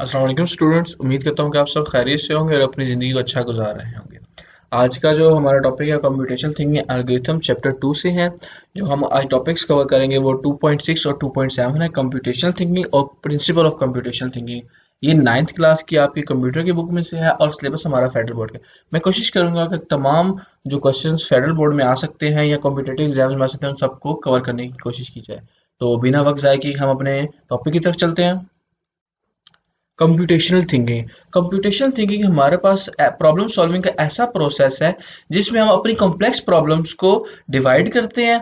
अस्सलाम वालेकुम स्टूडेंट्स। उम्मीद करता हूँ कि आप सब खैरियत से होंगे और अपनी ज़िंदगी को अच्छा गुजार रहे होंगे। आज का जो हमारा टॉपिक है कंप्यूटेशनल थिंकिंग एल्गोरिथम चैप्टर 2 से है। जो हम आज टॉपिक्स कवर करेंगे वो 2.6 और 2.7 है, कंप्यूटेशनल थिंकिंग और प्रिंसिपल ऑफ कंप्यूटेशनल थिंकिंग। ये 9th क्लास की आपकी कंप्यूटर की बुक में से है और सिलेबस हमारा फेडरल बोर्ड का। मैं कोशिश करूंगा कि तमाम जो क्वेश्चंस फेडरल बोर्ड में आ सकते हैं या कॉम्पिटेटिव एग्जाम में आ सकते हैं उन सबको कवर करने की कोशिश की जाए। तो बिना वक्त ज़ाय किए हम अपने टॉपिक की तरफ चलते हैं। कंप्यूटेशनल थिंकिंग हमारे पास प्रॉब्लम सॉल्विंग का ऐसा प्रोसेस है जिसमें हम अपनी कॉम्प्लेक्स प्रॉब्लम्स को डिवाइड करते हैं।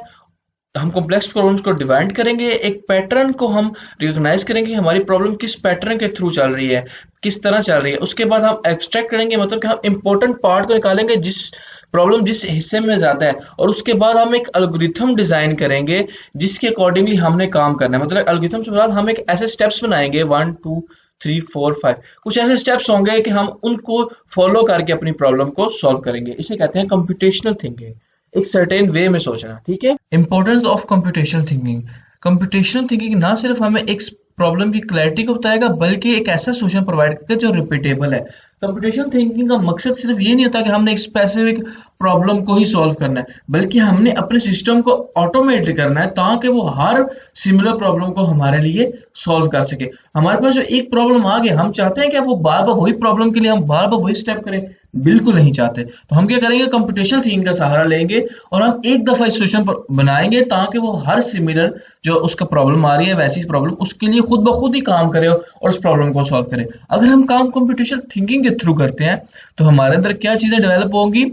हम कॉम्प्लेक्स प्रॉब्लम्स को डिवाइड करेंगे, एक पैटर्न को हम रिकॉग्नाइज करेंगे, हमारी प्रॉब्लम किस पैटर्न के थ्रू चल रही है, किस तरह चल रही है। उसके बाद हम एब्स्ट्रैक्ट करेंगे, मतलब कि हम इंपॉर्टेंट पार्ट को निकालेंगे जिस प्रॉब्लम जिस हिस्से में ज़्यादा है, और उसके बाद हम एक एल्गोरिथम डिज़ाइन करेंगे जिसके अकॉर्डिंगली हमने काम करना है। मतलब एल्गोरिथम से बाद हम एक ऐसे स्टेप्स बनाएंगे, 1 2 3 4 5 कुछ ऐसे स्टेप्स होंगे कि हम उनको फॉलो करके अपनी प्रॉब्लम को सॉल्व करेंगे। इसे कहते हैं कंप्यूटेशनल थिंकिंग, एक सर्टेन वे में सोचना। ठीक है। Importance of computational thinking. Computational thinking ना सिर्फ हमें एक प्रॉब्लम की क्लैरिटी को बताएगा बल्कि एक ऐसा सोल्यूशन प्रोवाइड करता है जो रिपीटेबल है। कंप्यूटेशनल थिंकिंग का मकसद सिर्फ ये नहीं होता कि हमने एक स्पेसिफिक प्रॉब्लम को ही सॉल्व करना है, बल्कि हमने अपने सिस्टम को ऑटोमेट करना है ताकि वो हर सिमिलर प्रॉब्लम को हमारे लिए सॉल्व कर सके। हमारे पास जो एक प्रॉब्लम आ गया, हम चाहते हैं कि वो बार बार वही प्रॉब्लम के लिए हम बार बार वही स्टेप करें? बिल्कुल नहीं चाहते। तो हम क्या करेंगे, कंप्यूटेशनल थिंकिंग का सहारा लेंगे और हम एक दफा इस सोल्यूशन बनाएंगे ताकि वो हर सिमिलर जो उसका प्रॉब्लम आ रही है वैसी प्रॉब्लम उसके लिए खुद ब खुद ही काम करे और उस प्रॉब्लम को सॉल्व करे। अगर हम काम कंप्यूटेशनल थिंकिंग के थ्रू करते हैं तो हमारे अंदर क्या चीजें डेवलप होंगी?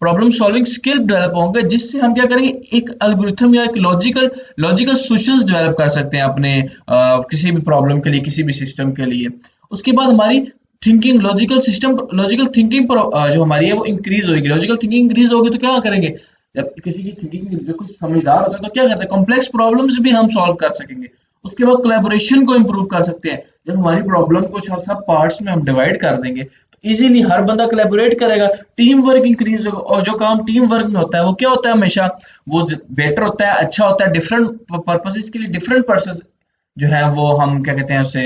प्रॉब्लम सॉल्विंग स्किल डेवलप होंगे, जिससे हम क्या करेंगे, एक एल्गोरिथम या एक लॉजिकल सॉल्यूशंस डेवलप कर सकते हैं अपने किसी भी प्रॉब्लम के लिए, किसी भी सिस्टम के लिए। उसके बाद हमारी थिंकिंग, लॉजिकल थिंकिंग पर जो हमारी है वो इंक्रीज होगी। लॉजिकल थिंकिंग इंक्रीज होगी तो क्या करेंगे, जब किसी की थिंकिंग जो कुछ समझदार होता है तो क्या करते हैं, कॉम्प्लेक्स प्रॉब्लम्स भी हम सॉल्व कर सकेंगे। उसके बाद कोलैबोरेशन को इंप्रूव कर सकते हैं। जब हमारी प्रॉब्लम को सब पार्ट्स में हम डिवाइड कर देंगे तो इजीली हर बंदा कोलैबोरेट करेगा, टीम वर्क इंक्रीज होगा। और जो काम टीम वर्क में होता है वो क्या होता है, हमेशा वो बेटर होता है, अच्छा होता है। डिफरेंट पर्पसेस के लिए डिफरेंट पर्सन जो है वो हम क्या कहते हैं उसे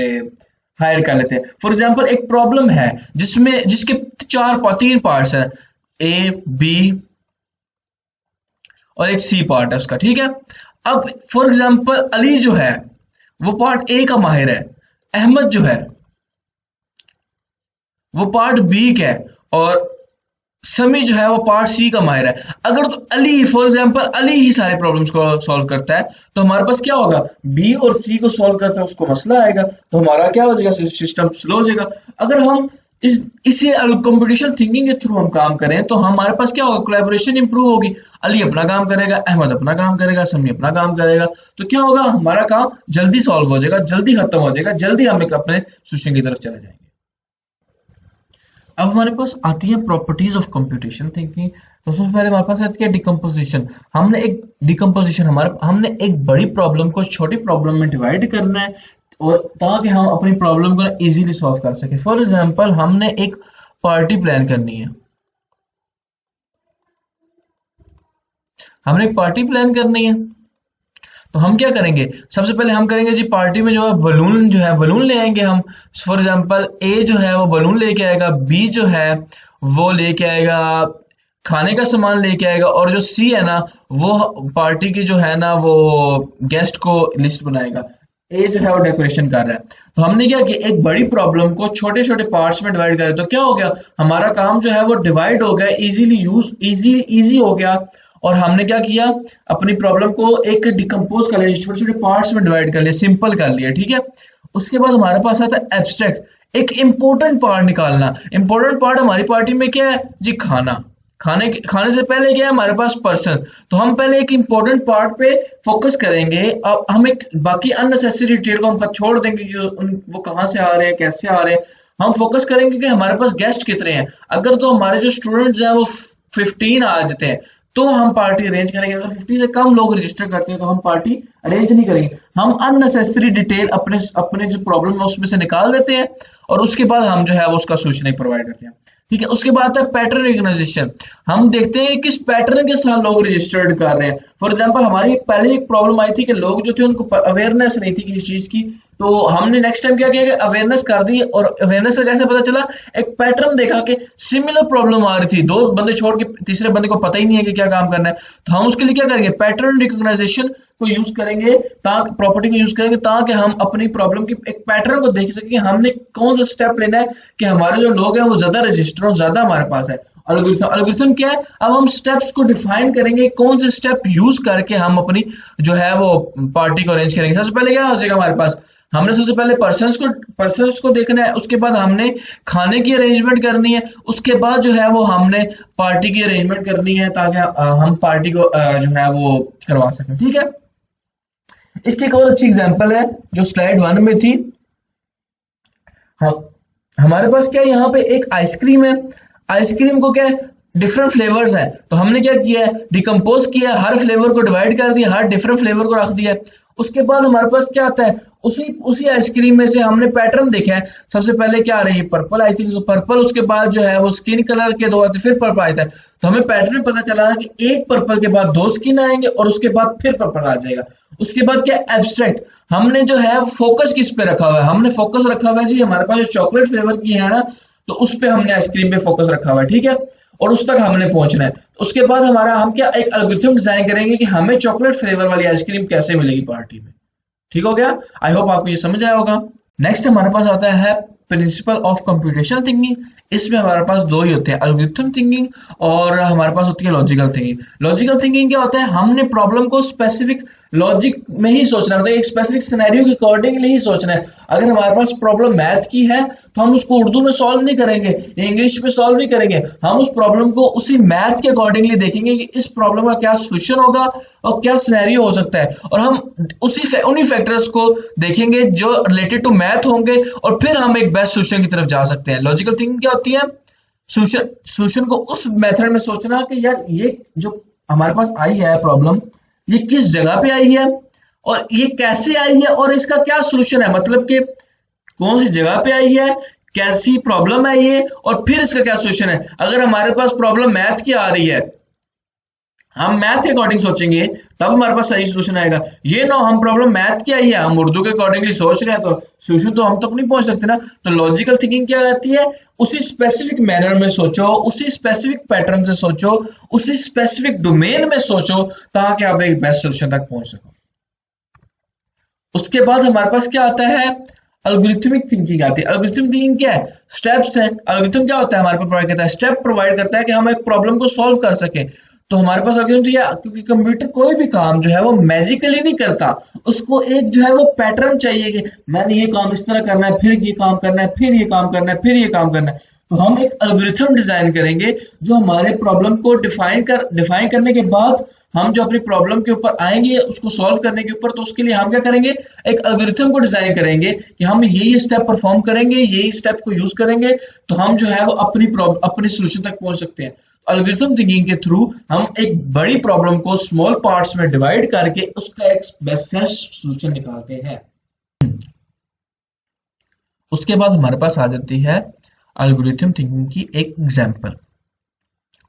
हायर कर लेते हैं। फॉर एग्जाम्पल एक प्रॉब्लम है जिसके तीन पार्ट्स है, ए बी और एक सी पार्ट है उसका। ठीक है। अब फॉर एग्जाम्पल अली जो है वो पार्ट ए का माहिर है, अहमद जो है वो पार्ट बी का है, और समी जो है वो पार्ट सी का माहिर है। अगर तो अली फॉर एग्जांपल अली ही सारे प्रॉब्लम्स को सॉल्व करता है तो हमारे पास क्या होगा, बी और सी को सॉल्व करता है उसको मसला आएगा, तो हमारा क्या हो जाएगा, सिस्टम स्लो हो जाएगा। अगर हम इसे कंप्यूटेशनल थिंकिंग के थ्रू हम काम करें तो हमारे पास क्या होगा, कोलैबोरेशन इंप्रूव होगी। अली अपना काम करेगा, अहमद अपना काम करेगा, समी अपना काम करेगा, तो क्या होगा, हमारा काम जल्दी सॉल्व हो जाएगा, जल्दी खत्म हो जाएगा, जल्दी हम एक अपने सोल्यूशन की तरफ चले जाएंगे। अब हमारे पास आती है प्रॉपर्टीज ऑफ कंप्यूटेशन थिंकिंग। तो सबसे पहले हमारे पास आती है डिकम्पोजिशन। हमने एक बड़ी प्रॉब्लम को छोटी प्रॉब्लम में डिवाइड करना है और ताकि हम अपनी प्रॉब्लम को इजीली सॉल्व कर सके। फॉर एग्जांपल हमने एक पार्टी प्लान करनी है, तो हम क्या करेंगे, सबसे पहले हम करेंगे जी पार्टी में जो है बलून ले आएंगे हम। फॉर एग्जांपल ए जो है वो बलून लेके आएगा, बी जो है वो लेके आएगा खाने का सामान लेके आएगा, और जो सी है ना वो पार्टी की जो है ना वो गेस्ट को लिस्ट बनाएगा। ए जो है वो डेकोरेशन कर रहा है। तो हमने क्या किया, एक बड़ी प्रॉब्लम को छोटे छोटे पार्ट्स में डिवाइड करें तो क्या हो गया, हमारा काम जो है वो डिवाइड हो गया, इजी हो गया। और हमने क्या किया, अपनी प्रॉब्लम को एक डिकम्पोज कर लिया, छोटे छोटे पार्ट्स में डिवाइड कर लिया, सिंपल कर लिया। ठीक है। उसके बाद हमारे पास आता है एब्स्ट्रैक्ट, एक इंपॉर्टेंट पार्ट निकालना। इंपॉर्टेंट पार्ट हमारी पार्टी में क्या है जी, खाने से पहले क्या है हमारे पास पर्सन। तो हम पहले एक इंपॉर्टेंट पार्ट पे फोकस करेंगे, अब हम एक बाकी अननेसेसरी डिटेल को हम छोड़ देंगे कि वो कहाँ से आ रहे हैं, कैसे आ रहे हैं। हम फोकस करेंगे कि हमारे पास गेस्ट कितने हैं। अगर तो हमारे जो स्टूडेंट्स हैं वो 15 आ जाते हैं तो हम पार्टी अरेंज करेंगे। अगर 50 से कम लोग रजिस्टर करते हैं तो हम पार्टी अरेंज नहीं करेंगे। हम अननेसेसरी डिटेल अपने जो प्रॉब्लम है उसमें से निकाल देते हैं और उसके बाद हम जो है वो उसका सोल्यूशन प्रोवाइड करते हैं। ठीक है, उसके बाद आता है पैटर्न रिकॉग्नाइजेशन। हम देखते हैं किस पैटर्न के साथ लोग रजिस्टर्ड कर रहे हैं। फॉर एग्जांपल हमारी पहले एक प्रॉब्लम आई थी कि लोग जो थे उनको अवेयरनेस नहीं थी किसी चीज की, तो हमने नेक्स्ट टाइम क्या किया कि अवेयरनेस कर दी, और अवेयरनेस से कैसे पता चला, एक पैटर्न देखा कि सिमिलर प्रॉब्लम आ रही थी, दो बंदे छोड़ के तीसरे बंदे को पता ही नहीं है कि क्या काम करना है, तो हम उसके लिए क्या करेंगे, पैटर्न रिकॉग्नाइजेशन को यूज करेंगे, ताकि प्रॉपर्टी को यूज करेंगे ताकि हम अपनी प्रॉब्लम की एक पैटर्न को देख सकें, हमने कौन सा स्टेप लेना है कि हमारे जो लोग हैं वो ज्यादा रजिस्टर हो, ज्यादा हमारे पास है। अल्गोरिथम क्या है, अब हम स्टेप्स को डिफाइन करेंगे, कौन से स्टेप यूज करके हम अपनी जो है वो पार्टी को अरेंज करेंगे। सबसे पहले क्या हो जाएगा हमारे पास, हमने सबसे पहले पर्सन्स को देखना है, उसके बाद हमने खाने की अरेंजमेंट करनी है, उसके बाद जो है वो हमने पार्टी की अरेंजमेंट करनी है ताकि हम पार्टी को जो है वो करवा सकें। ठीक है, इसकी एक और अच्छी एग्जांपल है जो स्लाइड 1 में थी। हाँ, हमारे पास क्या है, यहाँ पे एक आइसक्रीम है, आइसक्रीम को क्या है, डिफरेंट फ्लेवर्स है, तो हमने क्या किया है, डिकम्पोज किया, हर फ्लेवर को डिवाइड कर दिया, हर डिफरेंट फ्लेवर को रख दिया। उसके बाद हमारे पास क्या आता है, उसी आइसक्रीम में से हमने पैटर्न देखा है। सबसे पहले क्या आ रही है, पर्पल आई थी, तो पर्पल, उसके बाद जो है वो स्किन कलर के दो आते, फिर पर्पल आता है, तो हमें पैटर्न पता चला कि एक पर्पल के बाद दो स्किन आएंगे और उसके बाद फिर पर्पल आ जाएगा। उसके बाद क्या, एब्स्ट्रैक्ट, हमने जो है फोकस किस पे रखा हुआ है, हमने फोकस रखा हुआ है जी हमारे पास जो चॉकलेट फ्लेवर की है ना, तो उस पे हमने आइसक्रीम पे फोकस रखा हुआ है। ठीक है, और उस तक हमने पहुंचना है। उसके बाद हमारा हम क्या, एक एल्गोरिथम डिजाइन करेंगे कि हमें चॉकलेट फ्लेवर वाली आइसक्रीम कैसे मिलेगी पार्टी में। ठीक हो गया, आई होप आपको ये समझ आया होगा। नेक्स्ट हमारे पास आता है प्रिंसिपल ऑफ कंप्यूटेशनल थिंकिंग। इसमें हमारे पास दो ही होते हैं, एल्गोरिथम थिंकिंग और हमारे पास होती है लॉजिकल थिंकिंग। लॉजिकल थिंकिंग क्या होता है, हमने प्रॉब्लम को स्पेसिफिक लॉजिक में ही सोचना है, मतलब एक स्पेसिफिक सिनेरियो के अकॉर्डिंगली ही सोचना है। अगर हमारे पास प्रॉब्लम मैथ की है तो हम उसको उर्दू में सॉल्व नहीं करेंगे या इंग्लिश में सॉल्व नहीं करेंगे, हम उस प्रॉब्लम को उसी मैथ के अकॉर्डिंगली देखेंगे कि इस प्रॉब्लम का क्या सोल्यूशन होगा और क्या सिनेरियो हो सकता है, और हम उन्हीं फैक्टर्स को देखेंगे जो रिलेटेड टू मैथ होंगे, और फिर हम एक बेस्ट सोल्यूशन की तरफ जा सकते हैं। लॉजिकल थिंकिंग क्या होती है, सोल्यूशन को उस मेथड में सोचना कि यार ये जो हमारे पास आई है प्रॉब्लम, ये किस जगह पे आई है और ये कैसे आई है और इसका क्या सोल्यूशन है, मतलब कि कौन सी जगह पे आई है, कैसी प्रॉब्लम है ये, और फिर इसका क्या सोल्यूशन है। अगर हमारे पास प्रॉब्लम मैथ की आ रही है, हम मैथ के अकॉर्डिंग सोचेंगे तब हमारे पास सही सोल्यूशन आएगा। ये ना हम प्रॉब्लम मैथ की आई है, हम उर्दू के अकॉर्डिंगली सोच रहे हैं तो सोल्यूशन तो हम तक नहीं पहुंच सकते ना। तो लॉजिकल थिंकिंग क्या कहती है, उसी स्पेसिफिक मैनर में सोचो, उसी स्पेसिफिक पैटर्न से सोचो, उसी स्पेसिफिक डोमेन में सोचो ताकि आप एक बेस्ट सोल्यूशन तक पहुंच सको। उसके बाद हमारे पास क्या आता है, एल्गोरिथमिक थिंकिंग आती है। एल्गोरिथमिक थिंकिंग क्या है, स्टेप्स है। एल्गोरिथम क्या होता है, हमारे पास प्रोवाइड करता है, स्टेप प्रोवाइड करता है कि हम एक प्रॉब्लम को सॉल्व कर सके। तो हमारे पास एल्गोरिथम क्या, क्योंकि कंप्यूटर कोई भी काम जो है वो मैजिकली नहीं करता, उसको एक जो है वो पैटर्न चाहिए कि मैंने ये काम इस तरह करना है, फिर ये काम करना है, फिर ये काम करना है, फिर ये काम करना है। तो हम एक एल्गोरिथम डिजाइन करेंगे जो हमारे प्रॉब्लम को डिफाइन करने के बाद हम जो अपनी प्रॉब्लम के ऊपर आएंगे उसको सॉल्व करने के ऊपर, तो उसके लिए हम क्या करेंगे, एक एल्गोरिथम को डिजाइन करेंगे कि हम ये स्टेप परफॉर्म करेंगे, यही स्टेप को यूज करेंगे, तो हम जो है वो अपनी सोल्यूशन तक पहुंच सकते हैं। एल्गोरिथम थिंकिंग के थ्रू हम एक बड़ी प्रॉब्लम को स्मॉल पार्ट्स में डिवाइड करके उसका एक बेस्ट सोल्यूशन निकालते हैं। उसके बाद हमारे पास आ जाती है एल्गोरिथम थिंकिंग की एक एग्जांपल।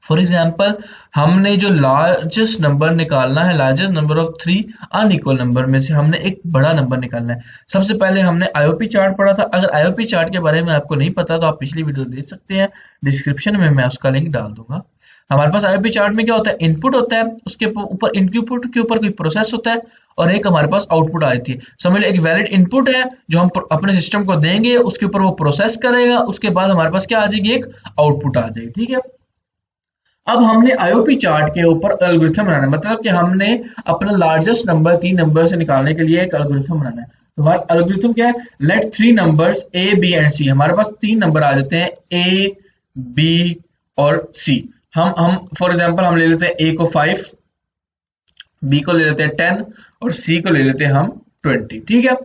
फॉर एग्जाम्पल, हमने जो लार्जेस्ट नंबर निकालना है, largest number of 3 unequal number में से हमने एक बड़ा नंबर निकालना है। सबसे पहले हमने आईओपी चार्ट पढ़ा था। अगर आईओपी चार्ट के बारे में आपको नहीं पता तो आप पिछली वीडियो देख सकते हैं, डिस्क्रिप्शन में मैं उसका लिंक डाल दूंगा। हमारे पास आईओपी चार्ट में क्या होता है, इनपुट होता है, उसके ऊपर इनपुट के ऊपर कोई प्रोसेस होता है, और एक हमारे पास आउटपुट आती है। समझ लो एक वैलिड इनपुट है जो हम अपने सिस्टम को देंगे, उसके ऊपर वो प्रोसेस करेगा, उसके बाद हमारे पास क्या आ जाएगी, एक आउटपुट आ जाएगी। ठीक है, अब हमने आईओपी चार्ट के ऊपर एल्गोरिथम बनाना है, मतलब कि हमने अपना लार्जेस्ट नंबर 3 नंबर से निकालने के लिए एक एल्गोरिथम बनाना है। तो हमारा एल्गोरिथम क्या है, let 3 numbers A B and C, हमारे पास 3 नंबर आ जाते हैं ए बी और सी। हम फॉर एग्जांपल हम ले लेते हैं ए को 5, बी को ले लेते हैं 10 और सी को ले लेते हैं हम 20। ठीक है,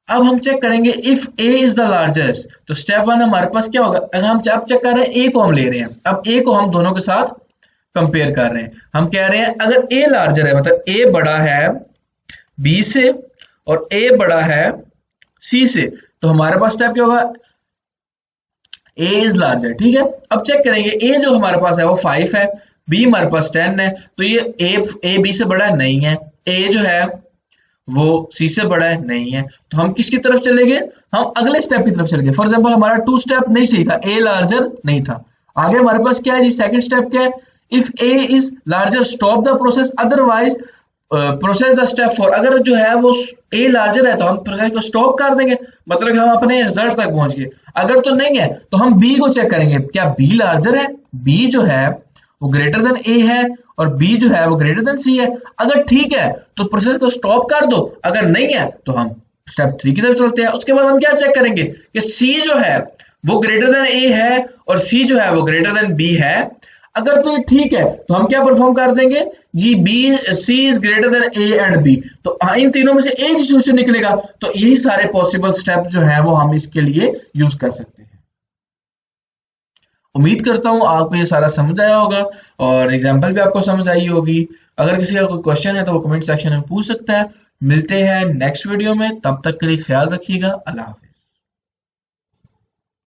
अब हम चेक करेंगे if A is the largest, तो स्टेप 1 हमारे पास क्या होगा, अगर हम अब चेक कर रहे हैं ए को हम ले रहे हैं, अब ए को हम दोनों के साथ कंपेयर कर रहे हैं। हम कह रहे हैं अगर ए लार्जर है, मतलब ए बड़ा है बी से और ए बड़ा है सी से, तो हमारे पास स्टेप क्या होगा, ए इज लार्जर, ठीक है। अब चेक करेंगे, ए जो हमारे पास है वो 5 है, बी हमारे पास 10 है, तो ये ए बी से बड़ा नहीं है, ए जो है वो सी से बड़ा है नहीं है, तो हम किसकी तरफ चलेंगे, हम अगले स्टेप की तरफ चलेंगे। फॉर एग्जांपल हमारा 2 स्टेप नहीं सही था, ए लार्जर नहीं था। आगे हमारे पास क्या है जी, सेकंड स्टेप क्या है, if A is larger stop the process, otherwise process the step 4। अगर जो है वो ए लार्जर है तो हम प्रोसेस को स्टॉप कर देंगे, मतलब कि हम अपने रिजल्ट तक पहुंच गए। अगर तो नहीं है तो हम बी को चेक करेंगे, क्या बी लार्जर है, बी जो है वो ग्रेटर देन ए है और बी जो है वो ग्रेटर देन सी है। अगर ठीक है तो प्रोसेस को स्टॉप कर दो, अगर नहीं है तो हम स्टेप 3 की तरफ चलते हैं। उसके बाद हम क्या चेक करेंगे कि सी जो है वो ग्रेटर देन ए है और सी जो है वो ग्रेटर देन बी है। अगर तो ये ठीक है तो हम क्या परफॉर्म कर देंगे जी, B C is greater than A and B, तो इन तीनों में से एक सॉल्यूशन निकलेगा। तो यही सारे पॉसिबल स्टेप जो है वो हम इसके लिए यूज कर सकते हैं। उम्मीद करता हूं आपको ये सारा समझ आया होगा और एग्जाम्पल भी आपको समझ आई होगी। अगर किसी का कोई क्वेश्चन है तो वो कमेंट सेक्शन में पूछ सकता है। मिलते हैं नेक्स्ट वीडियो में, तब तक के लिए ख्याल रखिएगा। अल्लाह हाफिज।